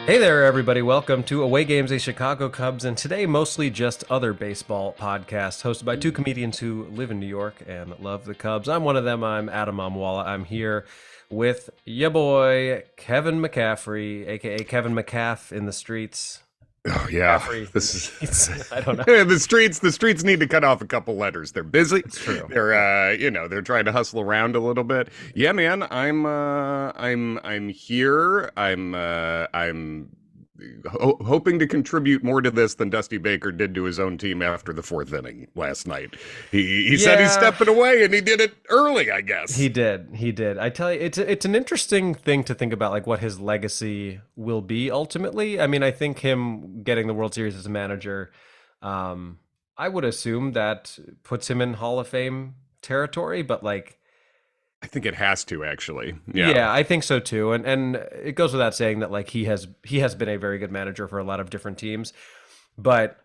Hey there, everybody. Welcome to Away Games, a Chicago Cubs, and today mostly just other baseball podcast hosted by two comedians who live in New York and love the Cubs. I'm one of them. I'm Adam Amwala. I'm here with ya boy, Kevin McCaffrey, aka Kevin McCaff in the streets. Oh yeah, McCaffrey in the this streets. I don't know. is the streets need to cut off a couple letters. They're busy. It's true. They're trying to hustle around a little bit. Yeah, man, I'm here. I'm hoping to contribute more to this than Dusty Baker did to his own team after the fourth inning last night. He said he's Yeah. stepping away, and he did it early, I guess. He did. He did. I tell you, it's an interesting thing to think about, like what his legacy will be ultimately. I mean, I think him getting the World Series as a manager, I would assume that puts him in Hall of Fame territory. But like, I think it has to actually. yeah, I think so too. And it goes without saying that like he has been a very good manager for a lot of different teams, but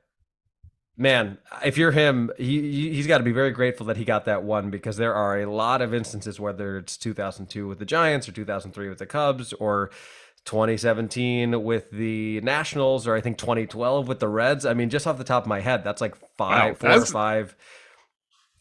man, if you're him, he's got to be very grateful that he got that one because there are a lot of instances, whether it's 2002 with the Giants or 2003 with the Cubs or 2017 with the Nationals or I think 2012 with the Reds. I mean, just off the top of my head, that's like Wow, four or five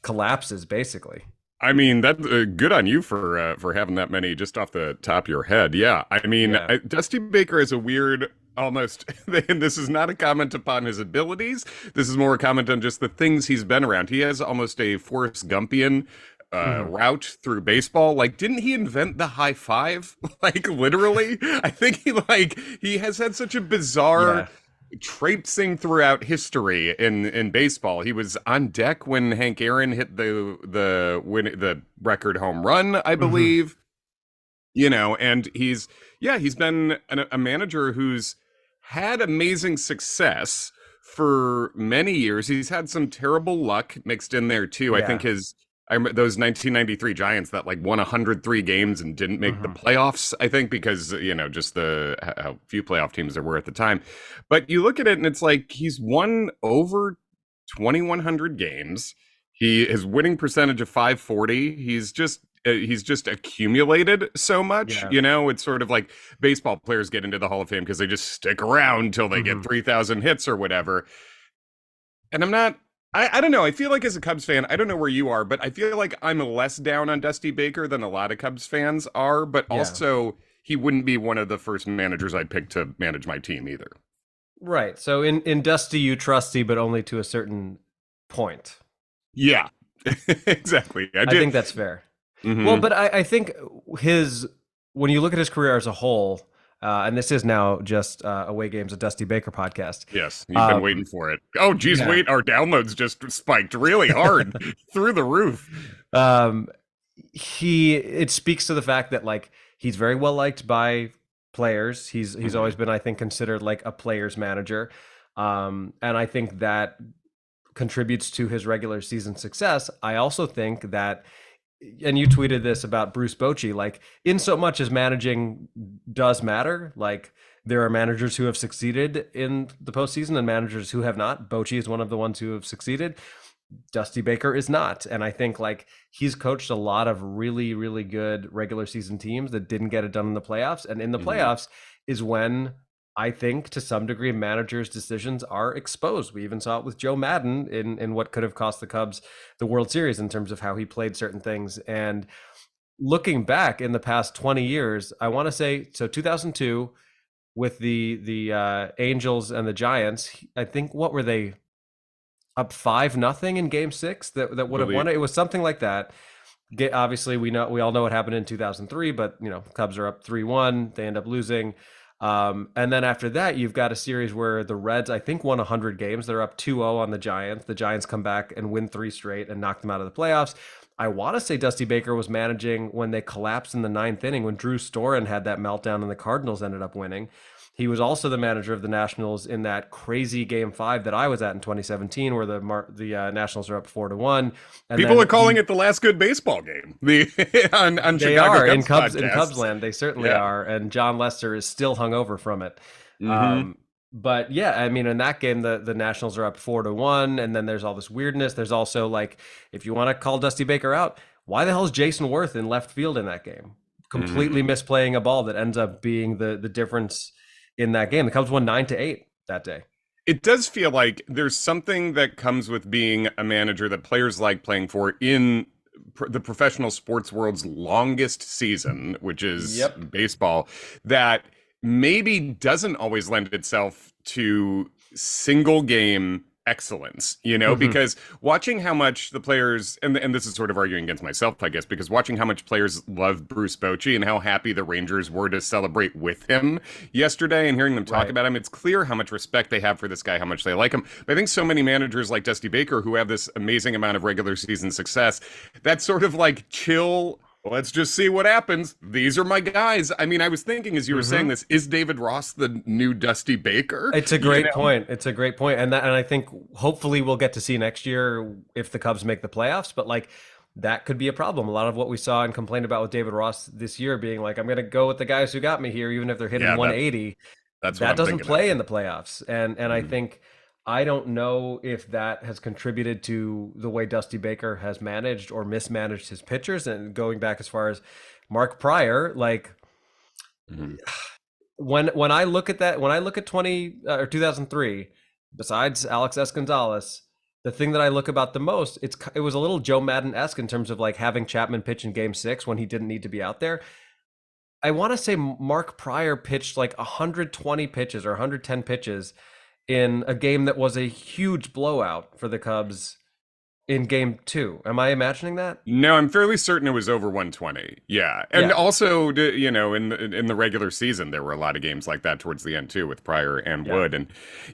collapses basically. I mean, that good on you for having that many just off the top of your head. Yeah, I mean, Yeah. Dusty Baker is a weird, almost. And this is not a comment upon his abilities. This is more a comment on just the things he's been around. He has almost a Forrest Gumpian Mhm. route through baseball. Like, didn't he invent the high five? Like, literally, I think he has had such a bizarre Yeah. traipsing throughout history in baseball. He was on deck when Hank Aaron hit the record home run, I Mhm. believe. And he's been a manager who's had amazing success for many years. He's had some terrible luck mixed in there too. I think Yeah. those 1993 Giants that like won 103 games and didn't make the Mhm. playoffs, I think because just the how few playoff teams there were at the time. But you look at it and it's like he's won over 2100 games. His winning percentage of 540. He's just accumulated so much. Yeah. It's sort of like baseball players get into the Hall of Fame because they just stick around till they get Mhm. 3,000 hits or whatever. And I'm not. I don't know. I feel like as a Cubs fan, I don't know where you are, but I feel like I'm less down on Dusty Baker than a lot of Cubs fans are. But Yeah. also, he wouldn't be one of the first managers I'd pick to manage my team either. Right. So in Dusty you trusty, but only to a certain point. Yeah, exactly. I I did. think that's fair. Well, Hmm. but I think his when you look at his career as a whole, and this is now just Away Games, a Dusty Baker podcast. Yes, you've been Um, waiting for it. Oh, geez, yeah. wait, our downloads just spiked really hard through the roof. Um, it speaks to the fact that like he's very well liked by players. He's always Hmm. been, I think, considered like a player's manager. And I think that contributes to his regular season success. I also think that, and you tweeted this about Bruce Bochy, like in so much as managing does matter, like there are managers who have succeeded in the postseason and managers who have not. Bochy is one of the ones who have succeeded. Dusty Baker is not. And I think like he's coached a lot of really, really good regular season teams that didn't get it done in the playoffs. And in the Hmm. playoffs is when I think to some degree managers' decisions are exposed. We even saw it with Joe Madden in what could have cost the Cubs the World Series in terms of how he played certain things. And looking back in the past 20 years, I want to say so 2002 with the Angels and the Giants, I think what were they up 5-0 in game 6 that would have won Believe. it. It was something like that. Obviously we all know what happened in 2003, but Cubs are up 3-1, they end up losing. And then after that, you've got a series where the Reds, I think, won 100 games. They're up 2-0 on the Giants. The Giants come back and win 3 straight and knock them out of the playoffs. I want to say Dusty Baker was managing when they collapsed in the ninth inning when Drew Storen had that meltdown and the Cardinals ended up winning. He was also the manager of the Nationals in that crazy Game 5 that I was at in 2017, where the Nationals are up 4-1, and People then are calling it the last good baseball game. On they Chicago are in Cubs Cubs podcasts. land. They certainly Yeah. are, and John Lester is still hungover from it. Hmm. But yeah, I mean, in that game, the Nationals are up 4-1, and then there's all this weirdness. There's also like, if you want to call Dusty Baker out, why the hell is Jason Worth in left field in that game? Completely Hmm. misplaying a ball that ends up being the difference in that game. The Cubs won 9-8 that day. It does feel like there's something that comes with being a manager that players like playing for in the professional sports world's longest season, which is Yep. baseball, that maybe doesn't always lend itself to single game excellence, Hmm. because watching how much the players, and this is sort of arguing against myself, I guess, because watching how much players love Bruce Bochy and how happy the Rangers were to celebrate with him yesterday and hearing them talk Right. about him, it's clear how much respect they have for this guy, how much they like him. But I think so many managers like Dusty Baker who have this amazing amount of regular season success, that's sort of like chill. Let's just see what happens. These are my guys. I mean, I was thinking as you were saying Hmm. this, is David Ross the new Dusty Baker? It's a great point. It's a great point. And I think hopefully we'll get to see next year if the Cubs make the playoffs, but like that could be a problem. A lot of what we saw and complained about with David Ross this year being like, I'm going to go with the guys who got me here, even if they're hitting Yeah, 180. that's what That I'm doesn't thinking of. play in the playoffs. And I Mhm. think I don't know if that has contributed to the way Dusty Baker has managed or mismanaged his pitchers. And going back as far as Mark Pryor, like Mhm. when I look at that, when I look at 20 or 2003, besides Alex S. Gonzalez, the thing that I look about the most, it was a little Joe Madden-esque in terms of like having Chapman pitch in Game 6 when he didn't need to be out there. I want to say Mark Pryor pitched like 120 pitches or 110 pitches in a game that was a huge blowout for the Cubs in Game 2. Am I imagining that? No, I'm fairly certain it was over 120. Yeah, and Yeah, also, in the regular season, there were a lot of games like that towards the end too, with Pryor and yeah, Wood, and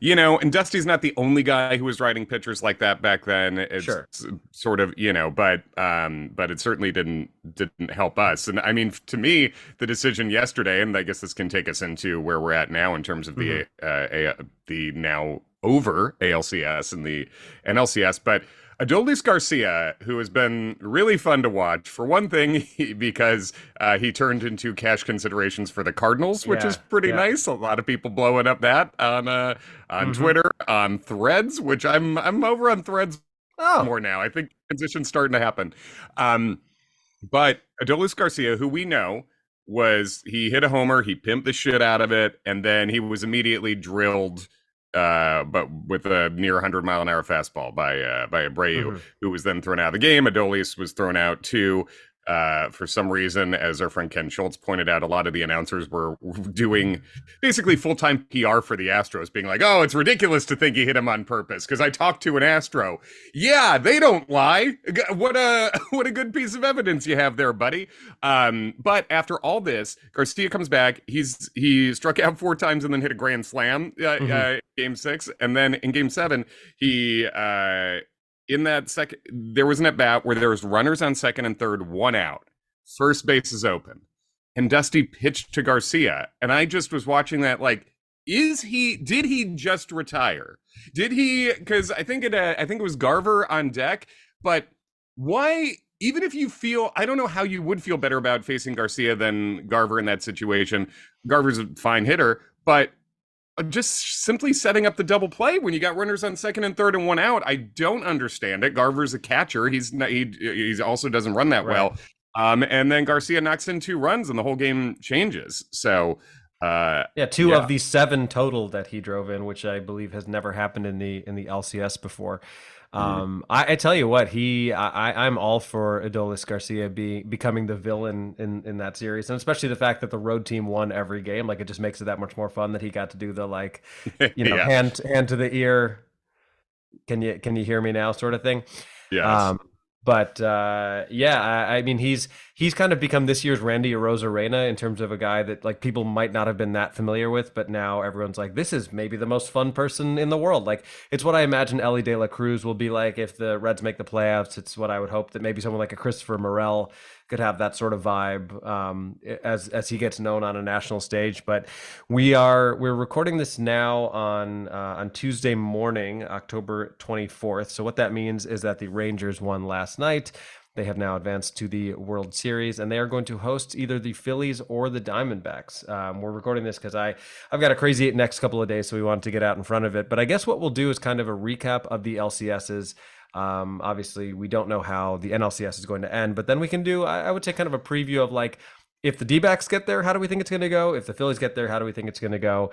and Dusty's not the only guy who was writing pitchers like that back then. It's sure. sort of, but it certainly didn't help us. And I mean, to me, the decision yesterday, and I guess this can take us into where we're at now in terms of Hmm. the now over ALCS and the NLCS, but Adolis Garcia, who has been really fun to watch, for one thing, because he turned into cash considerations for the Cardinals, which is Yeah, pretty yeah. nice. A lot of people blowing up that on Hmm. Twitter, on Threads, which I'm over on Threads Oh, more now. I think transition's starting to happen. Um, but Adolis Garcia, who we know he hit a homer, he pimped the shit out of it, and then he was immediately drilled, but with a near 100-mile-an-hour fastball by Abreu, hmm. who was then thrown out of the game. Adolis was thrown out too. For some reason, as our friend Ken Schultz pointed out, a lot of the announcers were doing basically full-time PR for the Astros, being like, "Oh, it's ridiculous to think he hit him on purpose." Because I talked to an Astro. Yeah, they don't lie. What a what a good piece of evidence you have there, buddy. But after all this, Garcia comes back. He struck out 4 times and then hit a grand slam, Hmm. game 6, and then in game 7, he in that second, there was an at bat where there was runners on second and third, 1 out, first base is open, and Dusty pitched to Garcia, and I just was watching that like, did he just retire? Did he? Because I think it was Garver on deck, but why? Even if you feel, I don't know how you would feel better about facing Garcia than Garver in that situation. Garver's a fine hitter, but just simply setting up the double play when you got runners on second and third and 1 out. I don't understand it. Garver's a catcher. He also doesn't run that Right. well. And then Garcia knocks in 2 runs and the whole game changes. So, Yeah, two yeah. of the 7 total that he drove in, which I believe has never happened in the LCS before. Mhm. I tell you what, I'm all for Adolis Garcia becoming the villain in that series, and especially the fact that the road team won every game. Like it just makes it that much more fun that he got to do the like, Yeah. hand to the ear. Can you hear me now, sort of thing. Yes. Um, but yeah, I mean, he's kind of become this year's Randy Arozarena in terms of a guy that like people might not have been that familiar with, but now everyone's like, this is maybe the most fun person in the world. Like, it's what I imagine Ellie De La Cruz will be like if the Reds make the playoffs. It's what I would hope that maybe someone like a Christopher Morel could have that sort of vibe as he gets known on a national stage. But we're recording this now on Tuesday morning, October 24th. So what that means is that the Rangers won last night. They have now advanced to the World Series, and they are going to host either the Phillies or the Diamondbacks. We're recording this because I've got a crazy next couple of days, so we wanted to get out in front of it. But I guess what we'll do is kind of a recap of the LCSs. Obviously, we don't know how the NLCS is going to end, but then we can do, I would say, kind of a preview of like if the D-backs get there, how do we think it's going to go? If the Phillies get there, how do we think it's going to go?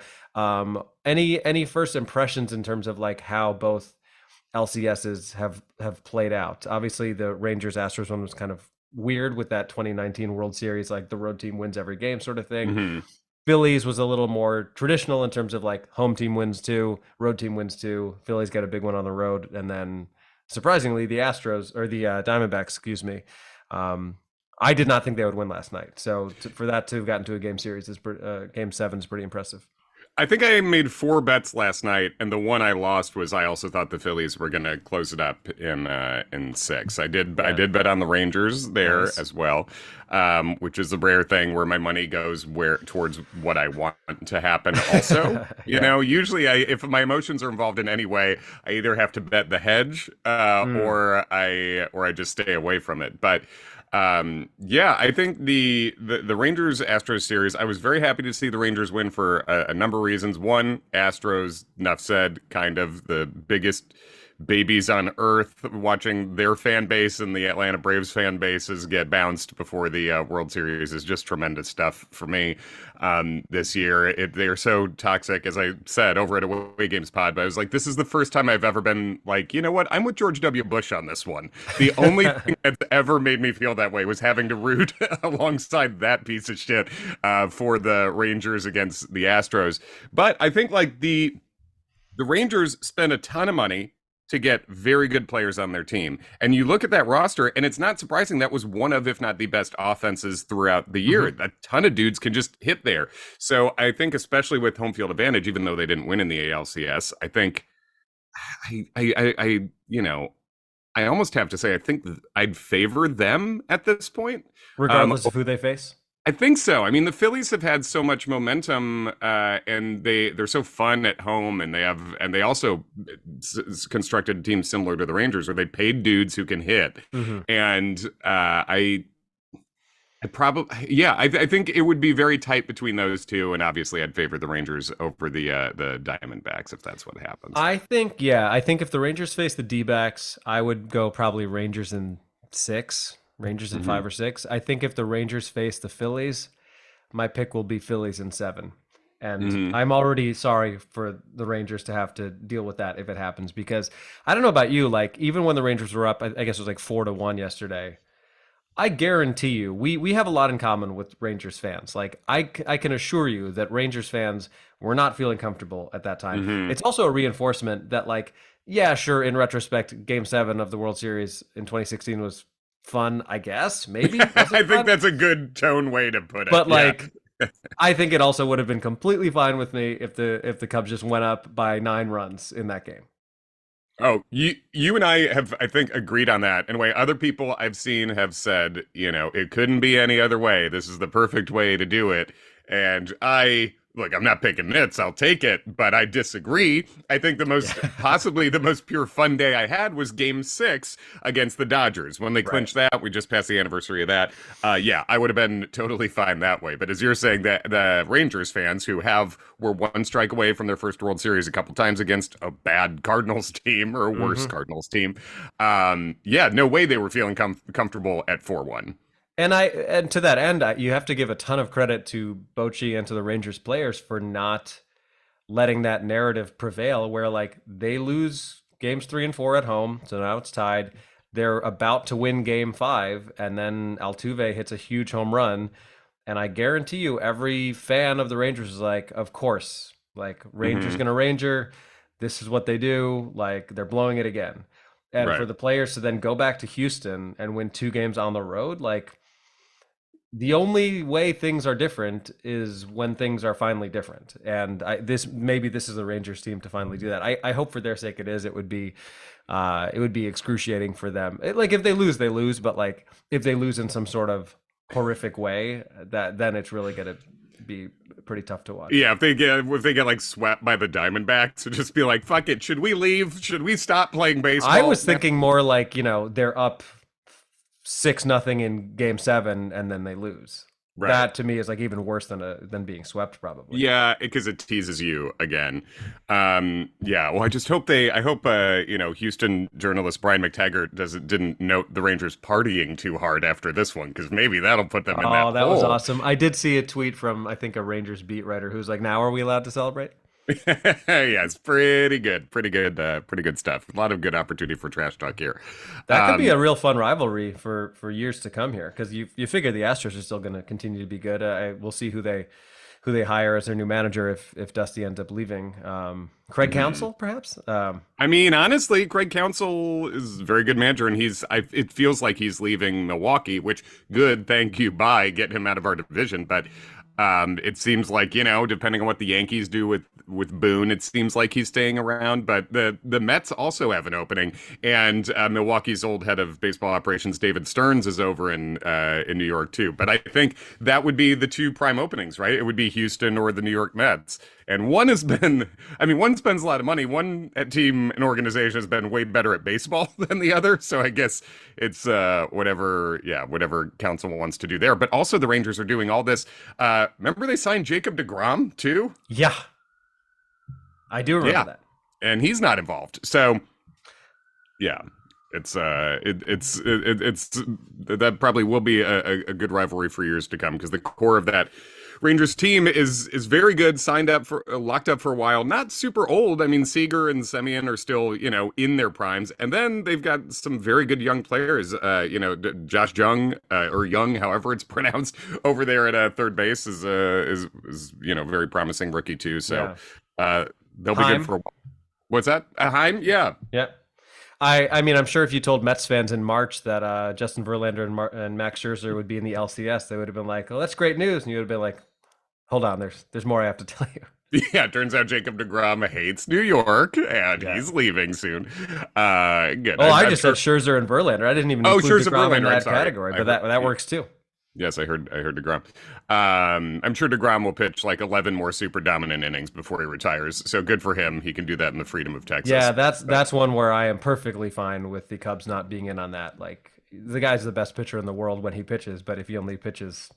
Any first impressions in terms of like how both LCSs have played out? Obviously, the Rangers Astros one was kind of weird with that 2019 World Series, like the road team wins every game sort of thing. Mm-hmm. Phillies was a little more traditional in terms of like home team wins two, road team wins two. Phillies got a big one on the road, and then surprisingly, the Astros or the Diamondbacks, excuse me. I did not think they would win last night. So for that to have gotten to a game series is game seven is pretty impressive. I think I made 4 bets last night, and the one I lost was I also thought the Phillies were going to close it up in 6. I did bet on the Rangers there Nice. as well, which is a rare thing where my money goes where towards what I want to happen. Also, you Yeah. know, usually if my emotions are involved in any way, I either have to bet the hedge, Mm. or I just stay away from it. But yeah, I think the Rangers Astros series, I was very happy to see the Rangers win for a number of reasons. One, Astros, enough said, kind of the biggest babies on earth, watching their fan base and the Atlanta Braves fan bases get bounced before the World Series is just tremendous stuff for me this year. They are so toxic, as I said over at Away Games Pod, but I was like, this is the first time I've ever been like, you know what? I'm with George W. Bush on this one. The only thing that's ever made me feel that way was having to root alongside that piece of shit for the Rangers against the Astros. But I think like the Rangers spent a ton of money to get very good players on their team. And you look at that roster, and it's not surprising that was one of, if not the best offenses throughout the year. Mm-hmm. A ton of dudes can just hit there. So I think, especially with home field advantage, even though they didn't win in the ALCS, I think you know, I almost have to say, I think I'd favor them at this point. Um, Regardless of who they face. I think so. I mean, the Phillies have had so much momentum, and they're so fun at home, and they also constructed teams similar to the Rangers, where they paid dudes who can hit, Mm-hmm. and I probably I think it would be very tight between those two, and obviously I'd favor the Rangers over the Diamondbacks if that's what happens. I think if the Rangers face the D-backs, I would go probably Rangers in 6, Rangers in 5 Hmm. or 6. I think if the Rangers face the Phillies, my pick will be Phillies in 7. And Hmm. I'm already sorry for the Rangers to have to deal with that if it happens, because I don't know about you, like even when the Rangers were up, I guess it was like 4-1 yesterday. I guarantee you, we have a lot in common with Rangers fans. Like, I can assure you that Rangers fans were not feeling comfortable at that time. Hmm. It's also a reinforcement that, like, yeah, sure, in retrospect, Game 7 of the World Series in 2016 was fun, I guess. Maybe. Was I it think fun? that's a good tone way to put it. But, Yeah. like, I think it also would have been completely fine with me if the Cubs just went up by 9 runs in that game. Oh, you and I have, I think, agreed on that. Anyway, other people I've seen have said, you know, it couldn't be any other way. This is the perfect way to do it. And I look, I'm not picking nits, I'll take it, but I disagree. I think possibly the most pure fun day I had was game 6 against the Dodgers. When they Right. clinched that, we just passed the anniversary of that. Yeah, I would have been totally fine that way. But as you're saying, that the Rangers fans were one strike away from their first World Series a couple times against a bad Cardinals team or a worse Hmm. Cardinals team. Yeah, no way they were feeling comfortable at 4-1. And to that end, you have to give a ton of credit to Bochy and to the Rangers players for not letting that narrative prevail where like they lose games 3 and 4 at home, so now it's tied. They're about to win game 5 and then Altuve hits a huge home run, and I guarantee you every fan of the Rangers is like, of course, like Rangers Hmm. going to Ranger, this is what they do, like they're blowing it again. And for Right. the players to then go back to Houston and win 2 games on the road, like the only way things are different is when things are finally different. And maybe this is the Rangers team to finally do that. I hope for their sake it is. It would be excruciating for them. Like if they lose, they lose. But like if they lose in some sort of horrific way, that then it's really gonna be pretty tough to watch. Yeah, if they get like swept by the Diamondbacks, just be like, "Fuck it, should we leave? Should we stop playing I baseball?" was thinking more like they're up 6-0 in game 7 and then they lose. Right. that to me is like even worse than being swept probably. Yeah, because it teases you again. Yeah, well, I hope, Houston journalist Brian McTaggart didn't note the Rangers partying too hard after this one, because maybe that'll put them in that Oh, that was hole. awesome. I did see a tweet from I think a Rangers beat writer who's like, "Now are we allowed to celebrate?" Yeah, it's pretty good stuff. A lot of good opportunity for trash talk here. That could be a real fun rivalry for years to come here because you figure the Astros are still going to continue to be good. We'll see who they hire as their new manager if Dusty ends up leaving. Craig Mhm. Counsell, perhaps. I mean, honestly, Craig Counsell is a very good manager, and it feels like he's leaving Milwaukee, which good, thank you, bye, get him out of our division. But it seems like, depending on what the Yankees do with Boone, it seems like he's staying around. But the Mets also have an opening, and Milwaukee's old head of baseball operations, David Stearns, is over in New York too. But I think that would be the two prime openings, right? It would be Houston or the New York Mets. And one spends a lot of money. One team and organization has been way better at baseball than the other. So I guess it's whatever Council wants to do there. But also the Rangers are doing all this. Remember they signed Jacob deGrom too? Yeah, I do remember Yeah, that. and he's not involved. So yeah, it's that probably will be a good rivalry for years to come because the core of that Rangers team is very good, signed up for locked up for a while, not super old. I mean, Seager and Semien are still, in their primes, and then they've got some very good young players. Josh Jung or Young, however it's pronounced, over there at third base is very promising rookie too. So Yeah, they'll be good Heim. for a while. What's that? Heim? Yeah. Yep. I mean, I'm sure if you told Mets fans in March that Justin Verlander and Max Scherzer would be in the LCS, they would have been like, "Oh, that's great news," and you would have been like, "Hold on, there's more I have to tell you." Yeah, it turns out Jacob deGrom hates New York, and Yeah. he's leaving soon. Good. Oh, I I'm just said sure. Scherzer and Verlander. I didn't even Oh, include Scherzer DeGrom in Verlander. I'm that sorry. category, I but heard. that works too. Yes, I heard deGrom. I'm sure deGrom will pitch like 11 more super dominant innings before he retires. So good for him. He can do that in the freedom of Texas. Yeah, that's But that's one where I am perfectly fine with the Cubs not being in on that. Like the guy's the best pitcher in the world when he pitches, but if he only pitches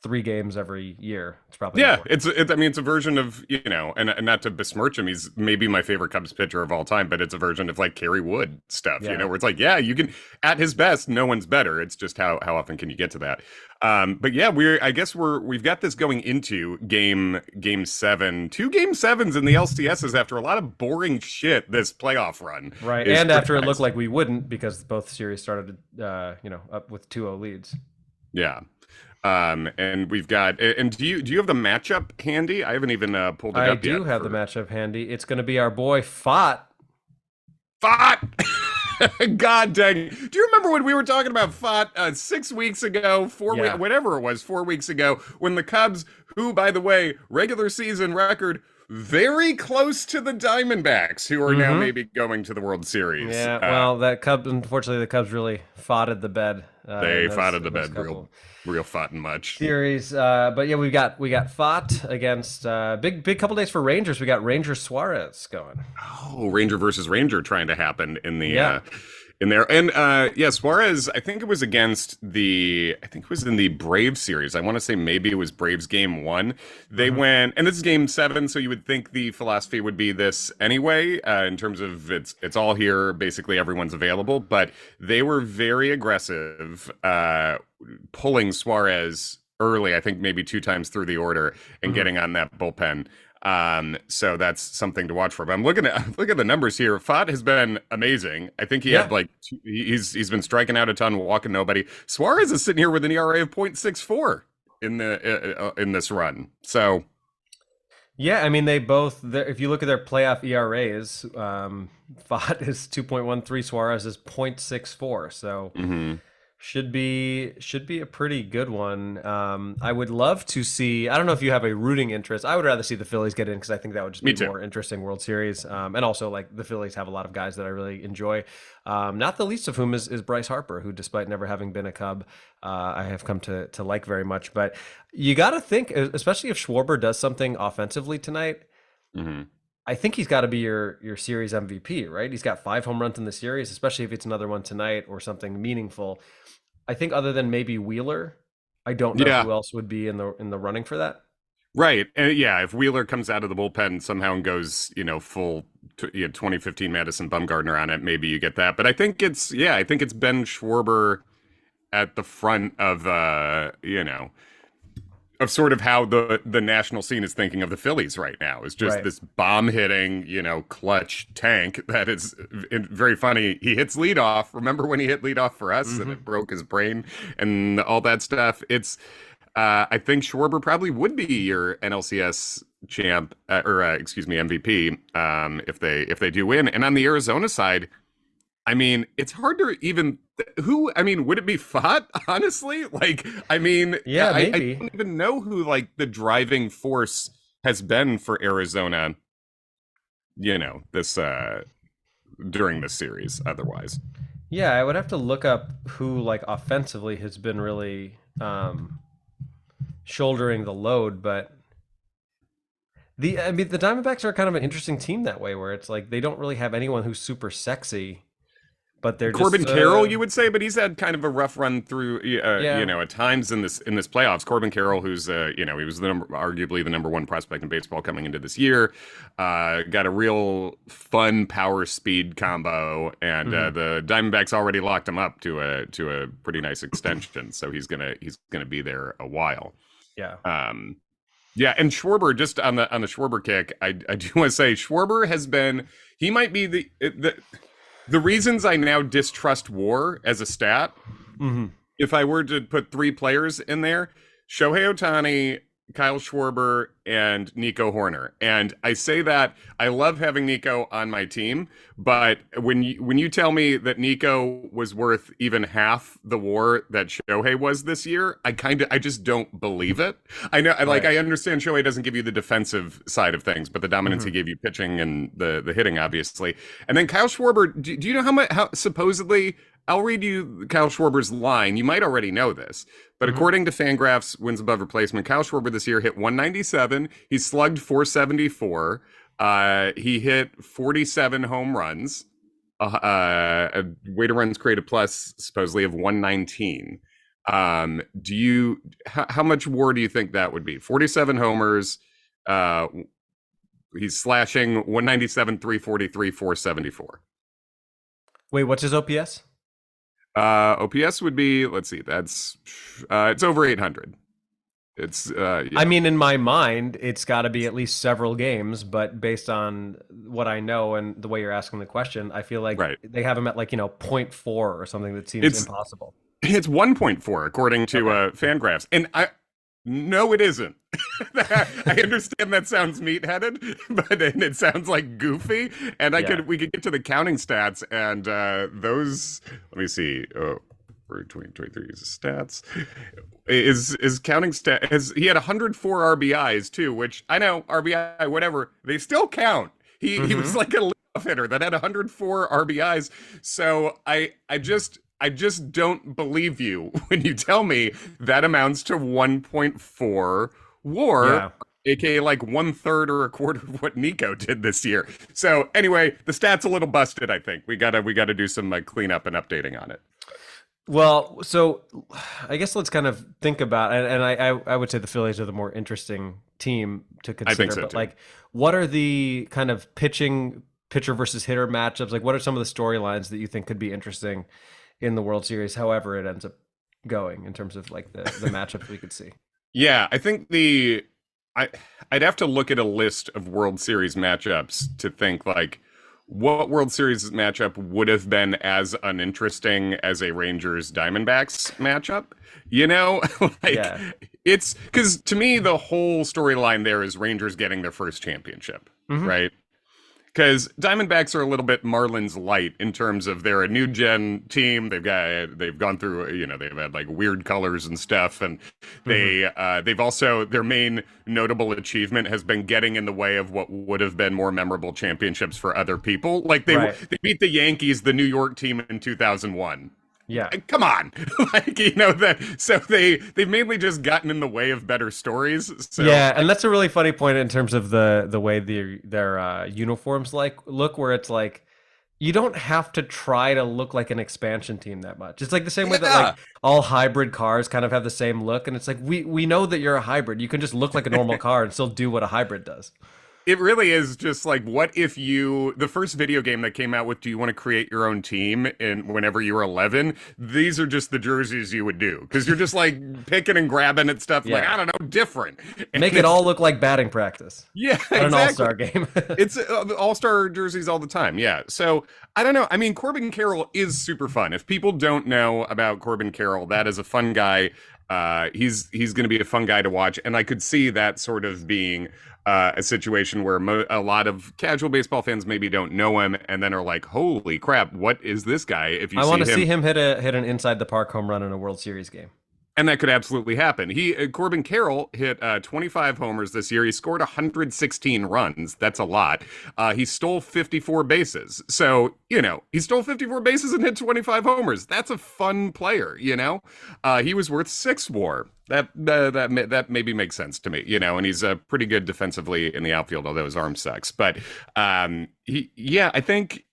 3 games every year, it's probably not yeah, working. I mean, it's a version of, and not to besmirch him, he's maybe my favorite Cubs pitcher of all time, but it's a version of like Kerry Wood stuff, Yeah. where it's like, yeah, you can, at his best, no one's better. It's just how often can you get to that? But yeah, I guess we've got this going into game 7, 2 game 7s in the LCSs after a lot of boring shit. This playoff run Right. is And pretty after it looked nice. like we wouldn't because both series started up with 2-0 leads. Yeah. And we've got, and do you have the matchup handy? I haven't even pulled it I up do yet have the for matchup handy. It's going to be our boy Fott. Fott. God dang. Do you remember when we were talking about Fott 6 weeks ago, 4 weeks, Yeah. whatever it was, 4 weeks ago, when the Cubs, who, by the way, regular season record, very close to the Diamondbacks, who are now Mm-hmm. maybe going to the World Series. Yeah, well, unfortunately, the Cubs really fought the bed They fought in the in those bed couple real fought and much. series. But yeah, we got fought against big couple days for Rangers. We got Ranger Suarez going. Oh, Ranger versus Ranger trying to happen Yeah. in there. And yeah, Suarez, I think it was in the Braves series. I want to say maybe it was Braves game 1. They Hmm. went, and this is game 7, so you would think the philosophy would be this anyway, in terms of it's all here, basically everyone's available, but they were very aggressive, pulling Suarez early, I think maybe 2 times through the order and Hmm. getting on that bullpen. So that's something to watch for. But look at the numbers here. Fott has been amazing. I think he Yeah. had like he's been striking out a ton, walking nobody. Suarez is sitting here with an ERA of 0.64 in this run. So Yeah, I mean they both. If you look at their playoff ERAs, Fott is 2.13, Suarez is 0.64. So mhm. should be a pretty good one. I would love to see. I don't know if you have a rooting interest. I would rather see the Phillies get in because I think that would just Me be too. more interesting World Series. And also, like the Phillies have a lot of guys that I really enjoy. Not the least of whom is Bryce Harper, who, despite never having been a Cub, I have come to like very much. But you got to think, especially if Schwarber does something offensively tonight. Mhm. I think he's got to be your series MVP, right? He's got 5 home runs in the series, especially if it's another one tonight or something meaningful. I think other than maybe Wheeler, I don't know Yeah, who else would be in the running for that. right. And yeah, if Wheeler comes out of the bullpen somehow and goes, full 2015 Madison Bumgarner on it, maybe you get that. But I think it's Ben Schwarber at the front of sort of how the national scene is thinking of the Phillies right now. Is just Right. this bomb hitting, clutch tank that is very funny. He hits leadoff. Remember when he hit leadoff for us and Hmm. it broke his brain and all that stuff? I think Schwarber probably would be your NLCS champ or excuse me MVP if they do win. And on the Arizona side, I mean, it's hard to even who. I mean, would it be Fott? Honestly, I mean, Yeah, I maybe. don't even know who the driving force has been for Arizona. This during this series. Otherwise, Yeah, I would have to look up who like offensively has been really shouldering the load, but the Diamondbacks are kind of an interesting team that way, where it's like they don't really have anyone who's super sexy, but they're Corbin just Carroll, you would say, but he's had kind of a rough run through, yeah. at times in this playoffs. Corbin Carroll, who's he was arguably the number one prospect in baseball coming into this year, got a real fun power speed combo, and Hmm. the Diamondbacks already locked him up to a pretty nice extension, so he's gonna be there a while. Yeah. Um, yeah, and Schwarber, just on the Schwarber kick, I do want to say Schwarber has been he might be the reasons I now distrust WAR as a stat. Hmm. If I were to put three players in there, Shohei Ohtani, Kyle Schwarber, and Nico Horner. And I say that I love having Nico on my team, but when you tell me that Nico was worth even half the WAR that Shohei was this year, I just don't believe it. I know, Right. I understand Shohei doesn't give you the defensive side of things, but the dominance he Hmm. gave you pitching and the hitting, obviously. And then Kyle Schwarber, do you know how supposedly I'll read you Kyle Schwarber's line. You might already know this, but Hmm. according to Fangraphs wins above replacement, Kyle Schwarber this year hit 197. He slugged 474. He hit 47 home runs. A weighted runs created plus supposedly of 119. How much WAR do you think that would be? 47 homers. Uh, he's slashing 197, 343, 474. Wait, what's his OPS? OPS would be, let's see, it's over 800. It's I yeah. mean, in my mind, it's got to be at least several games, but based on what I know and the way you're asking the question, I feel like Right. they have him at like, point 0.4 or something that seems It's impossible. it's 1.4 according to Okay. Fangraphs. And I no it isn't. I understand that sounds meat-headed, but and it sounds like goofy, and Yeah. we could get to the counting stats and those let me see. Oh, for 2023 stats is counting stat has he had 104 RBIs too, which I know RBI whatever they still count. He was Hmm. like a leadoff hitter that had 104 RBIs. So I just don't believe you when you tell me that amounts to 1.4 WAR, Yeah. aka like one third or a quarter of what Nico did this year. So anyway, the stats a little busted. I think we gotta do some cleanup and updating on it. Well, so I guess let's kind of think about, and I would say the Phillies are the more interesting team to I think consider, so but too. like, what are the kind of pitcher versus hitter matchups? Like, what are some of the storylines that you think could be interesting in the World Series, however it ends up going in terms of like the matchups we could see? Yeah, I think I I'd have to look at a list of World Series matchups to think what World Series matchup would have been as uninteresting as a Rangers Diamondbacks matchup. You know, like Yeah. it's because to me the whole storyline there is Rangers getting their first championship, Hmm. right? Because Diamondbacks are a little bit Marlins light in terms of they're a new gen team. They've gone through they've had like weird colors and stuff, and Hmm. they've also their main notable achievement has been getting in the way of what would have been more memorable championships for other people. Like Right. they beat the Yankees, the New York team in 2001. Yeah. Come on, that. So they've mainly just gotten in the way of better stories. So Yeah, and that's a really funny point in terms of the way their uniforms like look, where it's like you don't have to try to look like an expansion team that much. It's like the same way that like Yeah. all hybrid cars kind of have the same look, and it's like we know that you're a hybrid. You can just look like a normal car and still do what a hybrid does. It really is just like, what if the first video game that came out with, do you want to create your own team? And whenever you were 11, these are just the jerseys you would do. Because you're just like picking and grabbing at stuff like, Yeah, I don't know, different. And make it it's, all look like batting practice yeah, at an exactly. all-star game. It's all-star jerseys all the time. Yeah. So I don't know. I mean, Corbin Carroll is super fun. If people don't know about Corbin Carroll, that is a fun guy. He's going to be a fun guy to watch. And I could see that sort of being a situation where a lot of casual baseball fans maybe don't know him and then are like, holy crap, what is this guy? If you I want to see see him. him hit an inside the park home run in a World Series game. And that could absolutely happen. Corbin Carroll hit 25 homers this year. He scored 116 runs. That's a lot. He stole 54 bases. So, he stole 54 bases and hit 25 homers. That's a fun player, He was worth 6 WAR. That maybe makes sense to me, and he's pretty good defensively in the outfield, although his arm sucks. But I think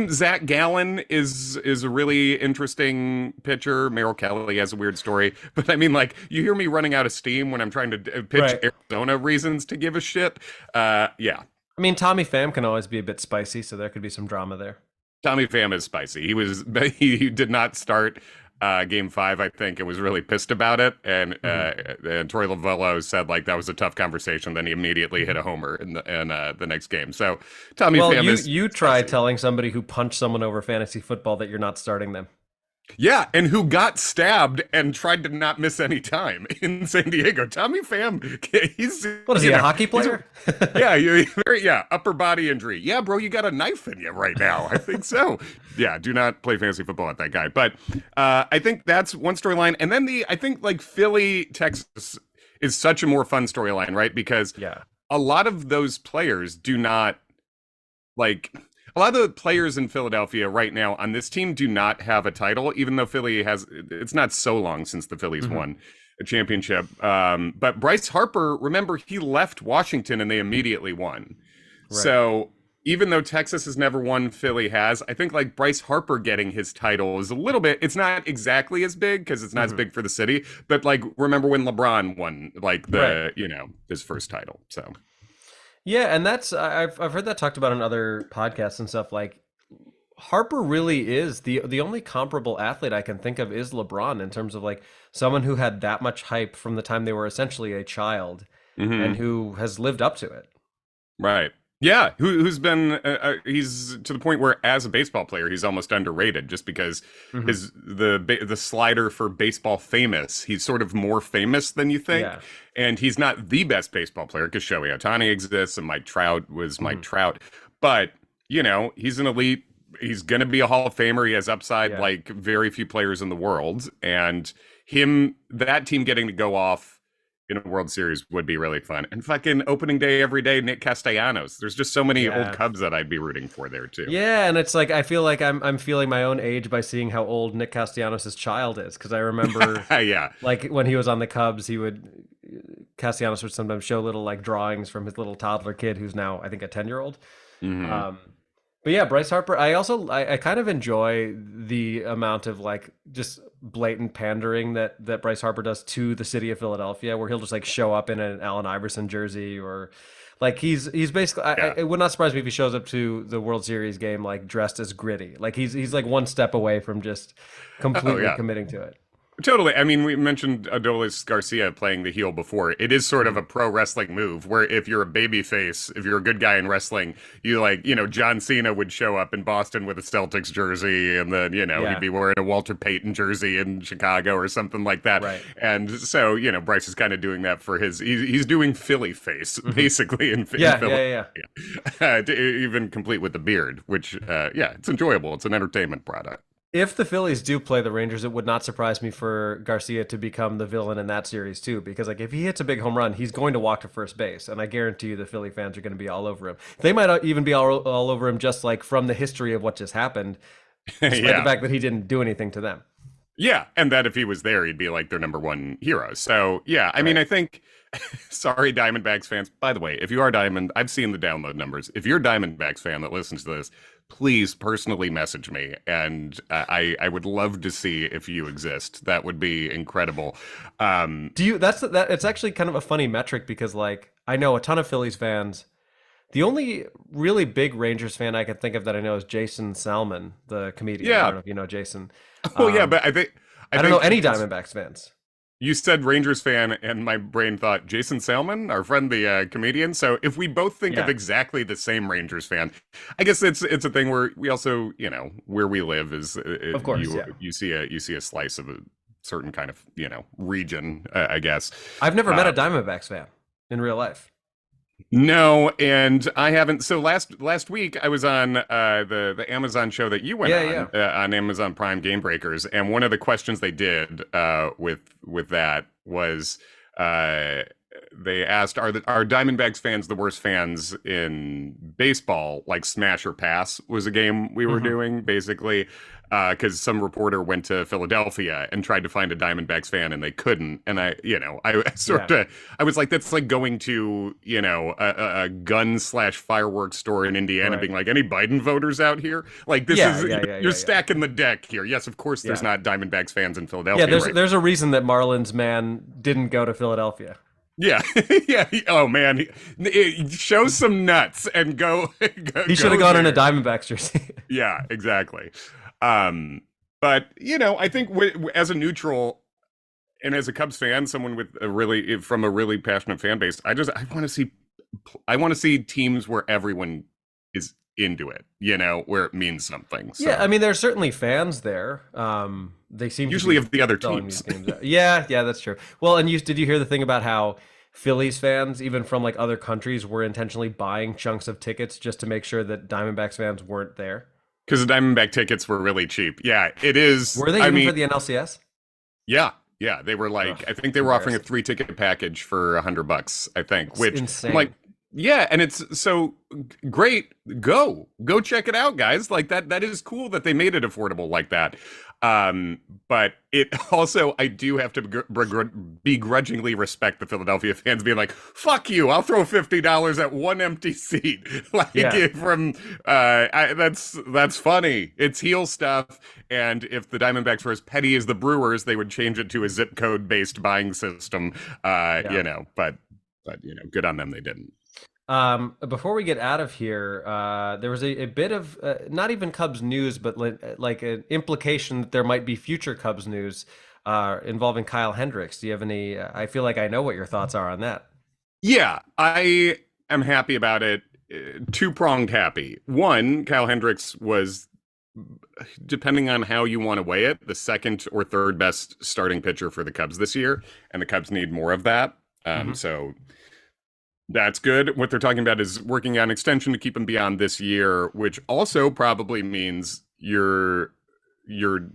Zach Gallen is a really interesting pitcher. Merrill Kelly has a weird story, but I mean, like, you hear me running out of steam when I'm trying to pitch Right. Arizona reasons to give a shit. Yeah, I mean, Tommy Pham can always be a bit spicy, so there could be some drama there. Tommy Pham is spicy. He did not start game 5, I think, and was really pissed about it. And Troy Lovello said like that was a tough conversation. Then he immediately hit a homer in the next game. So Tommy Well, Pham you try spicy. telling somebody who punched someone over fantasy football that you're not starting them. Yeah, and who got stabbed and tried to not miss any time in San Diego. Tommy Pham, he's What is he, a hockey he's player? upper body injury. Yeah, bro, you got a knife in you right now. I think so. Yeah, do not play fantasy football at that guy. But I think that's one storyline, and then I think like Philly, Texas is such a more fun storyline, right? Because Yeah. a lot of those players do not like. A lot of the players in Philadelphia right now on this team do not have a title, even though Philly has. It's not so long since the Phillies Mhm. won a championship. But Bryce Harper, remember, he left Washington and they immediately won. Right. So even though Texas has never won, Philly has. I think like Bryce Harper getting his title is a little bit. It's not exactly as big because it's not as big for the city. But like, remember when LeBron won like Right. his first title. So. Yeah, and that's I've heard that talked about in other podcasts and stuff. Like Harper really is the only comparable athlete I can think of is LeBron in terms of like someone who had that much hype from the time they were essentially a child and Mhm. who has lived up to it. Right. Yeah, who's been he's to the point where as a baseball player he's almost underrated just because Mhm. the slider for baseball famous, he's sort of more famous than you think. Yeah. And he's not the best baseball player because Shohei Ohtani exists and Mike Trout was Mike Mhm. Trout, but he's an elite, he's going to be a Hall of Famer, he has upside Yeah. like very few players in the world, and that team getting to go off in a World Series would be really fun. And fucking opening day every day, Nick Castellanos. There's just so many old Yeah. Cubs that I'd be rooting for there too. Yeah, and it's like I feel like I'm feeling my own age by seeing how old Nick Castellanos' child is because I remember Yeah. like when he was on the Cubs, Castellanos would sometimes show little like drawings from his little toddler kid who's now I think a 10-year-old. Hmm. But yeah, Bryce Harper. I kind of enjoy the amount of like just blatant pandering that Bryce Harper does to the city of Philadelphia, where he'll just like show up in an Allen Iverson jersey or like he's basically. Yeah. It would not surprise me if he shows up to the World Series game like dressed as Gritty. Like he's like one step away from just Oh completely yeah. committing to it. Totally. I mean, we mentioned Adolis Garcia playing the heel before. It is sort of a pro wrestling move where if you're a baby face, if you're a good guy in wrestling, you like, John Cena would show up in Boston with a Celtics jersey and then, Yeah. he'd be wearing a Walter Payton jersey in Chicago or something like that. Right. And so, Bryce is kind of doing that for he's doing Philly face basically in Yeah, Philly. yeah, yeah. Even complete with the beard, which, it's enjoyable. It's an entertainment product. If the Phillies do play the Rangers, it would not surprise me for Garcia to become the villain in that series too. Because like if he hits a big home run, he's going to walk to first base, and I guarantee you the Philly fans are going to be all over him. They might even be all over him just like from the history of what just happened, despite the Yeah. fact that he didn't do anything to them. Yeah, and that if he was there, he'd be like their number one hero. So yeah, I mean, Right. I think. Sorry, Diamondbacks fans. By the way, if you are I've seen the download numbers. If you're a Diamondbacks fan that listens to this, please personally message me, and I would love to see if you exist. That would be incredible. Do you? That. It's actually kind of a funny metric because like I know a ton of Phillies fans. The only really big Rangers fan I can think of that I know is Jason Salmon, the comedian. I don't Yeah. know if you know Jason. Oh yeah, Um, but I I don't know think any it's Diamondbacks fans. you said Rangers fan, and my brain thought Jason Salmon, our friend, the comedian. So if we both think of Yeah, exactly the same Rangers fan, I guess it's a thing where we also, where we live is of course. Yeah, you see a slice of a certain kind of region, I guess. I've never met Uh, a Diamondbacks fan in real life. no, and I haven't. So last week I was on the Amazon show that you went Yeah, yeah. on Amazon Prime Game Breakers, and one of the questions they did with that was they asked, are Diamondbacks fans the worst fans in baseball? Like Smash or Pass was a game we were Hmm. doing basically. Because some reporter went to Philadelphia and tried to find a Diamondbacks fan and they couldn't. And I Yeah, sort of, I was like, that's like going to, a gun slash fireworks store in Indiana right. being like, any Biden voters out here? Like, this Yeah, is, yeah, yeah, you're yeah, yeah. stacking the deck here. Yes, of course, there's Yeah, not Diamondbacks fans in yeah. Philadelphia, There's right? there's a reason that Marlins man didn't go to Philadelphia. Yeah, yeah. Oh man, show some nuts and go, He should have go gone in a there. Diamondbacks jersey. Yeah, exactly. Um, but I think as a neutral and as a Cubs fan, someone with from a really passionate fan base, I want to see teams where everyone is into it, where it means something. Yeah, So I mean, there's certainly fans there. They seem to usually be of the other selling these teams. games out. Yeah, yeah, that's true. Well, and did you hear the thing about how Phillies fans, even from like other countries, were intentionally buying chunks of tickets just to make sure that Diamondbacks fans weren't there? Because the Diamondback tickets were really cheap. Yeah, it is. Were they I even mean, for the NLCS? yeah, yeah. They were Ugh, like, I think they were offering a embarrassing. 3 ticket package for $100, I think, It's which I'm like, insane. yeah, and it's so great. Go check it out, guys. Like that is cool that they made it affordable like that. But it also, I do have to begrudgingly respect the Philadelphia fans being like, "Fuck you! I'll throw $50 at one empty seat." Like Yeah, that's funny. It's heel stuff. And if the Diamondbacks were as petty as the Brewers, they would change it to a zip code based buying system. yeah. But good on them. They didn't. Before we get out of here, there was a bit of not even Cubs news, but like an implication that there might be future Cubs news involving Kyle Hendricks. Do you have any? I feel like I know what your thoughts are on that. Yeah, I am happy about it. Two-pronged happy. One, Kyle Hendricks was, depending on how you want to weigh it, the second or third best starting pitcher for the Cubs this year, and the Cubs need more of that. Hmm. So that's good. What they're talking about is working on extension to keep him beyond this year, which also probably means you're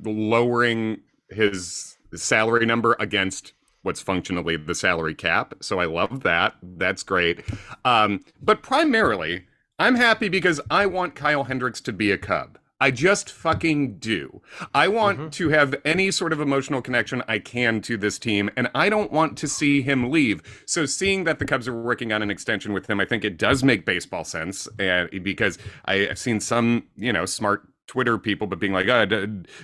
lowering his salary number against what's functionally the salary cap. So I love that. That's great. But primarily, I'm happy because I want Kyle Hendricks to be a Cub. I just fucking do. I Hmm. want to have any sort of emotional connection I can to this team, and I don't want to see him leave. So seeing that the Cubs are working on an extension with him, I think it does make baseball sense, and because I've seen some, smart Twitter people, but being like,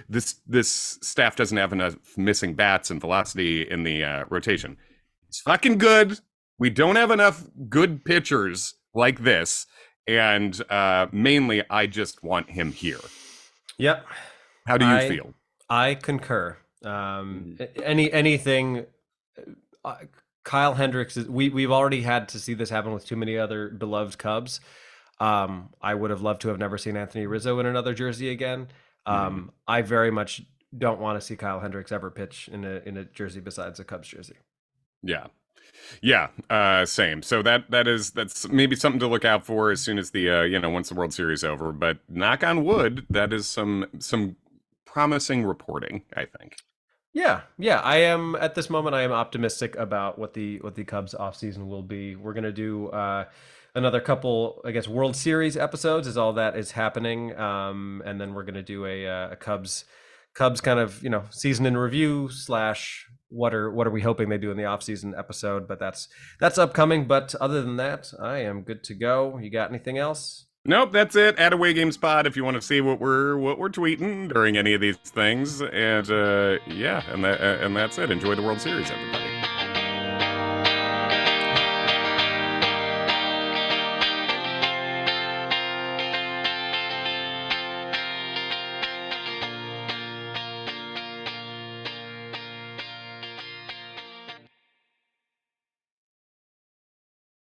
this staff doesn't have enough missing bats and velocity in the rotation. It's fucking good. We don't have enough good pitchers like this. And mainly, I just want him here. Yep, How do you I feel? I concur. Anything. Uh, Kyle Hendricks is. We've already had to see this happen with too many other beloved Cubs. I would have loved to have never seen Anthony Rizzo in another jersey again. Mhm. I very much don't want to see Kyle Hendricks ever pitch in a jersey besides a Cubs jersey. Yeah, yeah, same. So that's maybe something to look out for as soon as the once the World Series is over. But knock on wood, that is some promising reporting, I think. Yeah, yeah. I am at this moment. I am optimistic about what the Cubs offseason will be. We're gonna do another couple, I guess, World Series episodes as all that is happening, and then we're gonna do a Cubs kind of season in review slash what are we hoping they do in the offseason episode. But that's upcoming. But other than that, I am good to go. You got anything else? Nope, that's it. At Away Games Pod if you want to see what we're tweeting during any of these things. And yeah, and that's it. Enjoy the World Series, everybody.